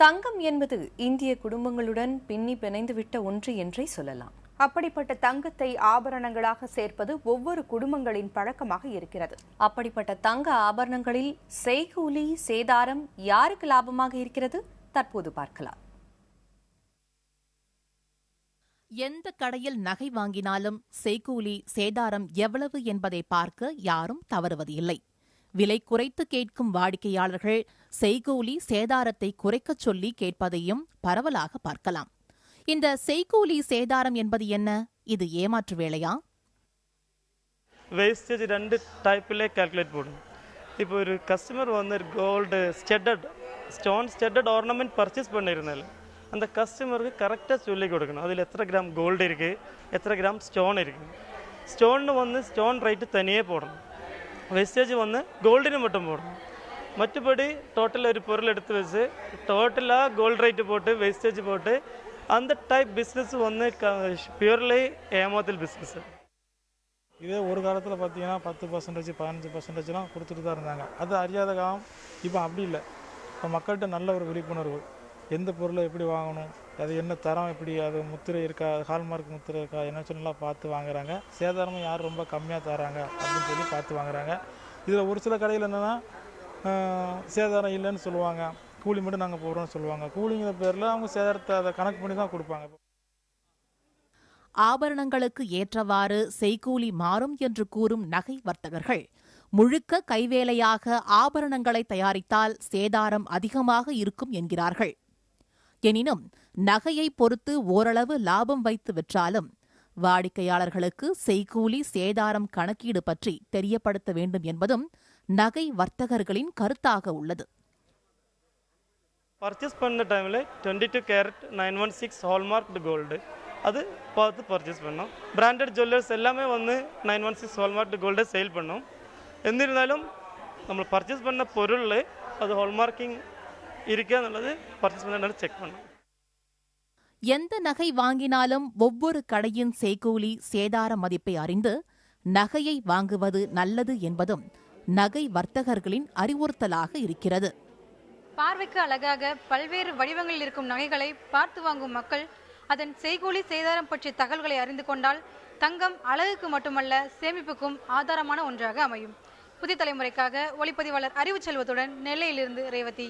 தங்கம் என்பது இந்திய குடும்பங்களுடன் பின்னி பிணைந்துவிட்ட ஒன்று என்றே சொல்லலாம். அப்படிப்பட்ட தங்கத்தை ஆபரணங்களாக சேர்ப்பது ஒவ்வொரு குடும்பங்களின் பழக்கமாக இருக்கிறது. அப்படிப்பட்ட தங்க ஆபரணங்களில் செய்கூலி சேதாரம் யாருக்கு லாபமாக இருக்கிறது? தற்போது பார்க்கலாம். எந்த கடையில் நகை வாங்கினாலும் செய்கூலி சேதாரம் எவ்வளவு என்பதை பார்க்க யாரும் தவறுவது இல்லை. விலை குறைத்து கேட்கும் வாடிக்கையாளர்கள் செய்கூலி சேதாரத்தை குறைக்கச் சொல்லி கேட்பதையும் பரவலாக பார்க்கலாம். இந்த செய்கூலி சேதாரம் என்பது என்ன? இது ஏமாற்று வேலையா? வேஸ்டேஜ் ரெண்டு டைப்பிலே கால்குலேட் போடணும். இப்போ ஒரு கஸ்டமர் வந்து கோல்டு ஸ்டோன் ஸ்டெட்டட் ஆர்னமெண்ட் பர்ச்சேஸ் பண்ணியிருந்தால அந்த கஸ்டமருக்கு கரெக்டாக சொல்லி கொடுக்கணும். அதில் எத்தனை கிராம் கோல்டு இருக்குது, எத்தனை கிராம் ஸ்டோன் இருக்குது. ஸ்டோன்னு வந்து ஸ்டோன் ரேட்டு தனியே போடணும். வேஸ்டேஜ் வந்து கோல்டிന് மட்டும் போடணும். மற்றபடி டோட்டல் ஒரு பொருள் எடுத்து வச்சு டோட்டலாக கோல்டு ரேட்டு போட்டு வேஸ்டேஜ் போட்டு அந்த டைப் பிஸ்னஸ் வந்து பியூர்லி ஏமாத்தல் பிஸ்னஸ். இதே ஒரு காலத்தில் பார்த்தீங்கன்னா 10% 15%லாம் கொடுத்துட்டு தான் இருந்தாங்க. அது அறியாத காலம். இப்போ அப்படி இல்லை. இப்போ மக்கள்கிட்ட நல்ல ஒரு விழிப்புணர்வு. எந்த பொருளை எப்படி வாங்கணும், அது என்ன தரம், எப்படி அது முத்திரை இருக்கா, ஹால்மார்க் முத்திரை இருக்கா, என்ன சொல்லலாம் பார்த்து வாங்குறாங்க. சேதாரமும் யார் ரொம்ப கம்மியாக தராங்க அப்படின்னு சொல்லி பார்த்து வாங்குறாங்க. இதில் ஒரு சில கடையில் என்னென்னா சேதாரம் இல்லைன்னு சொல்லுவாங்க, கூலி மட்டும் நாங்கள் போடுறோம்னு சொல்லுவாங்க. கூலிங்கிற பேரில் அவங்க சேதாரத்தை அதை கணக்கு பண்ணி தான் கொடுப்பாங்க. ஆபரணங்களுக்கு ஏற்றவாறு செய்கூலி மாறும் என்று கூறும் நகை வர்த்தகர்கள் முழுக்க கைவேலையாக ஆபரணங்களை தயாரித்தால் சேதாரம் அதிகமாக இருக்கும் என்கிறார்கள். எனினும் நகையை பொறுத்து ஓரளவு லாபம் வைத்து விற்றாலும் வாடிக்கையாளர்களுக்கு செய்கூலி சேதாரம் கணக்கீடு பற்றி தெரியப்படுத்த வேண்டும் என்பதும் நகை வர்த்தகர்களின் கருத்தாக உள்ளது. பர்ச்சேஸ் பண்ண டைமில் 22 கேரட் 916 ஹால்மார்க் கோல்டு அது பார்த்து பர்ச்சேஸ் பண்ணோம். பிராண்டட் ஜுவல்லர்ஸ் எல்லாமே வந்து 916 ஹால்மார்க் கோல்டை சேல் பண்ணோம். എന്നിരുന്നാലും നമ്മൾ പർച്ചേസ് பண்ண பொருள் அது ஹால்மார்க்கிங் இருக்கா எന്നുള്ളത് பர்ச்சேஸ் பண்ண செக் பண்ணோம். எந்த நகை வாங்கினாலும் ஒவ்வொரு கடையின் செய்கூலி சேதார மதிப்பை அறிந்து நகையை வாங்குவது நல்லது என்பதும் நகை வர்த்தகர்களின் அறிவுறுத்தலாக இருக்கிறது. பார்வைக்கு அழகாக பல்வேறு வடிவங்களில் இருக்கும் நகைகளை பார்த்து வாங்கும் மக்கள் அதன் செய்கூலி சேதாரம் பற்றிய தகவல்களை அறிந்து கொண்டால் தங்கம் அழகுக்கு மட்டுமல்ல சேமிப்புக்கும் ஆதாரமான ஒன்றாக அமையும். புதிய தலைமுறைக்காக ஒளிப்பதிவாளர் அறிவு செல்வத்துடன் நெல்லையிலிருந்து ரேவதி.